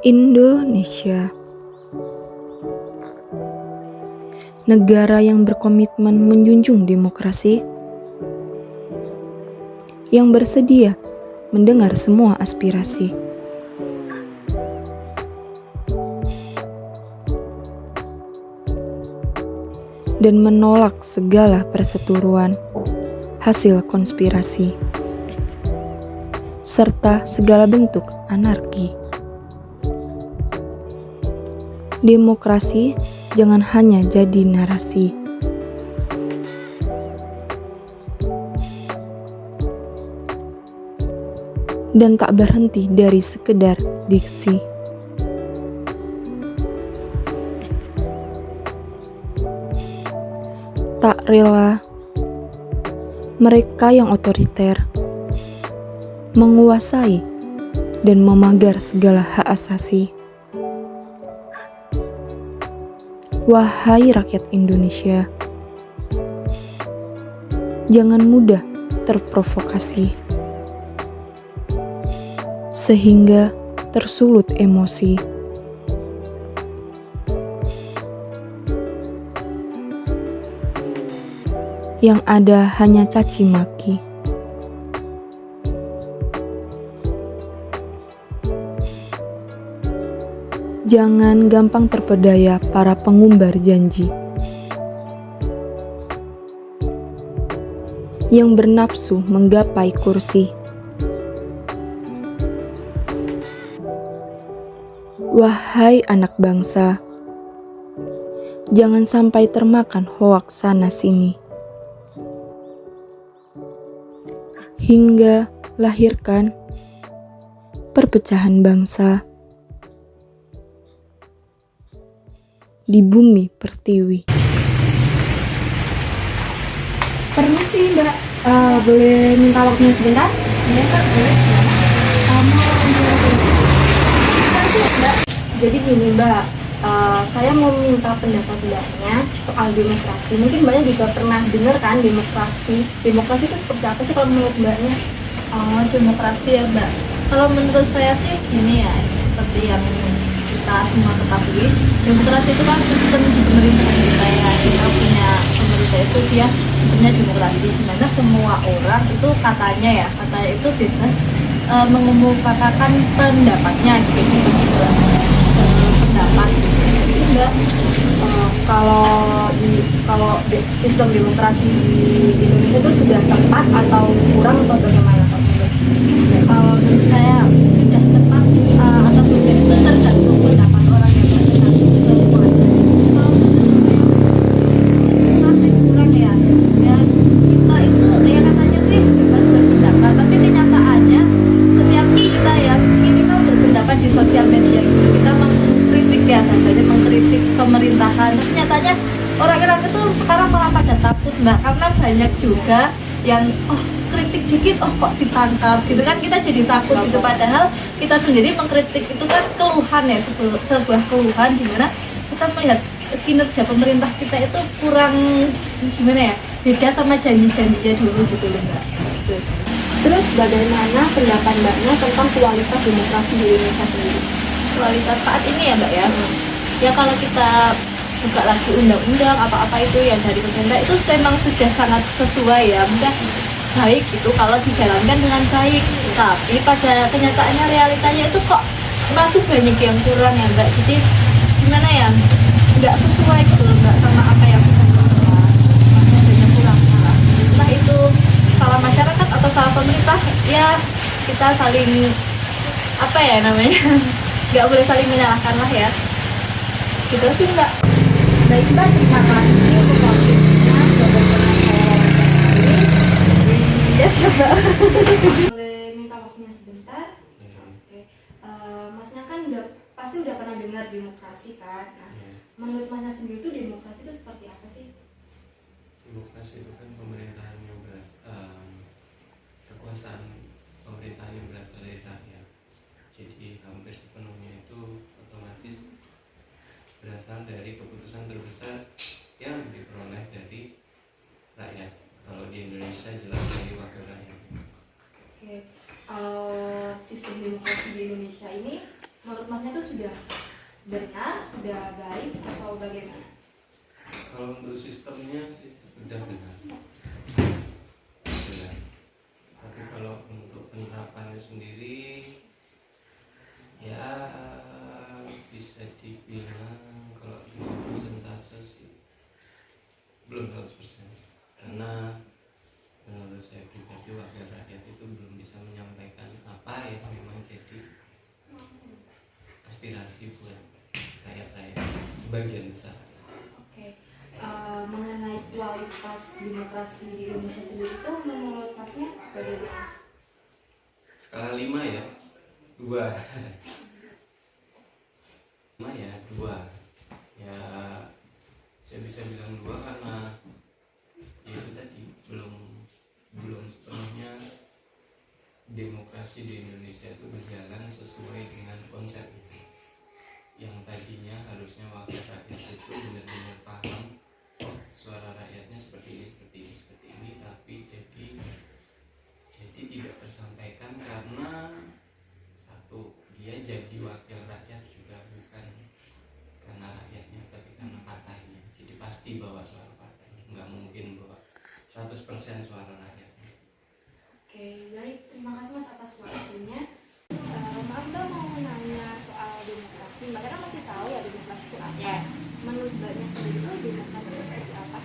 Indonesia, negara yang berkomitmen menjunjung demokrasi, yang bersedia mendengar semua aspirasi. Dan menolak segala perseteruan hasil konspirasi, serta segala bentuk anarki. Demokrasi jangan hanya jadi narasi. Dan tak berhenti dari sekedar diksi. Tak rela mereka yang otoriter menguasai dan memagar segala hak asasi. Wahai rakyat Indonesia, jangan mudah terprovokasi sehingga tersulut emosi. Yang ada hanya caci maki. Jangan gampang terpedaya para pengumbar janji yang bernafsu menggapai kursi. Wahai anak bangsa, jangan sampai termakan hoaks sana sini hingga lahirkan perpecahan bangsa di bumi pertiwi. Permisi Mbak, boleh minta waktunya sebentar? Iya Kak, boleh. Mbak, jadi gini Mbak, saya mau minta pendapat Mbaknya soal demokrasi. Mungkin Mbaknya juga pernah dengar kan demokrasi. Demokrasi itu seperti apa sih kalau menurut Mbaknya? Oh, demokrasi ya Mbak. Kalau menurut saya sih gini ya, seperti yang kita semua ketahui, demokrasi itu kan sistem di pemerintahan kita ya. Kita punya pemerintah itu dia sistemnya demokrasi, dimana semua orang itu katanya itu bebas mengemukakan pendapatnya gitu, bebas pendapat gitu. Jadi Mbak, kalau sistem demokrasi di Indonesia itu sudah tepat atau kurang atau bagaimana? kalau menurut saya sudah tepat atau tidak itu tergantung pendapat orang yang mendengar semuanya. Kalau masih kurang ya kita itu ya katanya sih bebas berpendapat, tapi kenyataannya setiap kita ya minimal berpendapat di sosial media gitu, kita mengkritik ya, bahasanya mengkritik pemerintahan, tapi nyatanya orang-orang itu sekarang malah pada takut Mbak, karena banyak juga yang kritik dikit kok ditangkap gitu kan, kita jadi takut gitu, padahal kita sendiri mengkritik itu kan keluhan ya, sebuah keluhan dimana kita melihat kinerja pemerintah kita itu kurang gimana ya, beda sama janji-janjinya dulu gitu loh Mbak gitu. Terus bagaimana pendapat Mbaknya tentang kualitas demokrasi di Indonesia sendiri? Kualitas saat ini ya Mbak ya kalau kita buka lagi undang-undang apa-apa itu yang dari pemerintah itu memang sudah sangat sesuai ya, mudah baik itu kalau dijalankan dengan baik, tapi pada kenyataannya realitanya itu kok masih banyak yang kurang ya Mbak, jadi gimana ya, nggak sesuai gitu loh Mbak sama apa yang kita lakukan, masih banyak kurangnya lah, entah itu salah masyarakat atau salah pemerintah ya, kita saling apa ya namanya nggak boleh saling menyalahkan lah ya, gitu sih Mbak. Baik Mbak, terima kasih untuk waktunya sudah berkenan saya wawancara ini. Ya siapa? Boleh minta waktunya sebentar? Oke. Masnya kan pasti udah pernah dengar demokrasi kan? Nah, menurut Masnya sendiri itu demokrasi itu seperti apa sih? Demokrasi itu kan pemerintahan yang kekuasaan pemerintahan yang berasal dari rakyat. Jadi hampir sepenuhnya itu otomatis berasal dari keputusan terbesar yang diperoleh dari rakyat. Kalau di Indonesia jelas dari wakil rakyat. Oke. Sistem demokrasi di Indonesia ini menurut Masnya itu sudah benar, sudah baik atau bagaimana? Kalau untuk sistemnya sih sudah benar, jelas. Tapi kalau untuk penerapannya sendiri, ya bisa dibilang kalau di persentase sih belum 100%. Karena menurut saya pribadi wakil rakyat itu belum bisa menyampaikan apa yang memang jadi aspirasi buat rakyat-rakyat sebagian besar. Oke. Mengenai kualitas demokrasi di Indonesia sendiri itu menurut Masnya bagaimana? Skala 5 ya, 2. 5 ya, 2. Ya saya bisa bilang 2 karena ya itu tadi belum sepenuhnya demokrasi di Indonesia itu berjalan sesuai dengan konsep yang tadinya harusnya wakil rakyat itu benar-benar paham suara rakyatnya seperti ini, tapi jadi tidak tersampaikan karena satu, dia jadi wakil rakyat juga bukan karena rakyatnya tapi karena partainya, jadi pasti bawa suara partainya, nggak mungkin bawa 100% suara rakyatnya. Oke, baik. Terima kasih Mas atas waktunya. Maaf Mbak mau nanya soal demokrasi. Mbak kan masih tahu ya demokrasi itu apa? Ya. Menurut Mbaknya sendiri itu demokrasi itu seperti apa?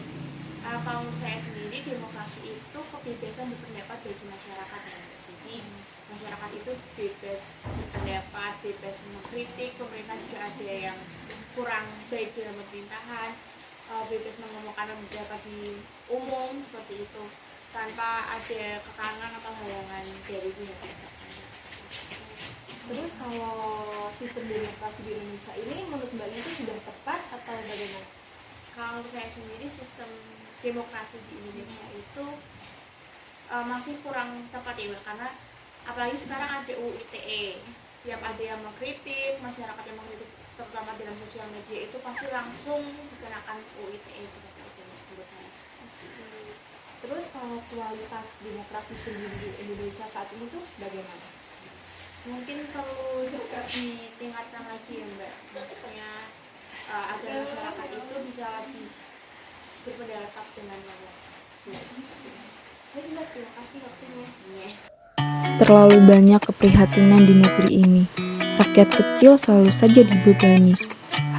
Kalau menurut saya sendiri, demokrasi itu kebebasan berpendapat bagi masyarakat ya. Jadi masyarakat itu bebas berpendapat, bebas mengkritik pemerintah jika ada yang kurang baik dalam pemerintahan, bebas mengomongkan pendapat di umum seperti itu tanpa ada kekangan atau halangan dari pihak terkait. Terus kalau sistem demokrasi di Indonesia ini menurut Mbaknya itu sudah tepat atau bagaimana? Kalau saya sendiri, sistem demokrasi di Indonesia itu masih kurang tepat ya, karena apalagi sekarang ada UU ITE. Setiap ada yang mengkritik, masyarakat yang mengkritik terutama dalam sosial media itu pasti langsung dikenakan UU ITE seperti itu menurut saya. Terus kalau kualitas demokrasi sendiri di Indonesia saat ini tuh bagaimana? Mungkin perlu ditingkatkan lagi ya Mbak, maksudnya agar masyarakat itu bisa lebih berpendapat dengan leluasa. Baik Mbak, terima kasih waktunya. Terlalu banyak keprihatinan di negeri ini. Rakyat kecil selalu saja dibebani.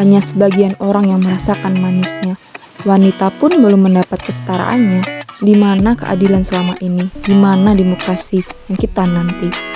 Hanya sebagian orang yang merasakan manisnya. Wanita pun belum mendapat kesetaraannya. Di mana keadilan selama ini? Di mana demokrasi yang kita nanti?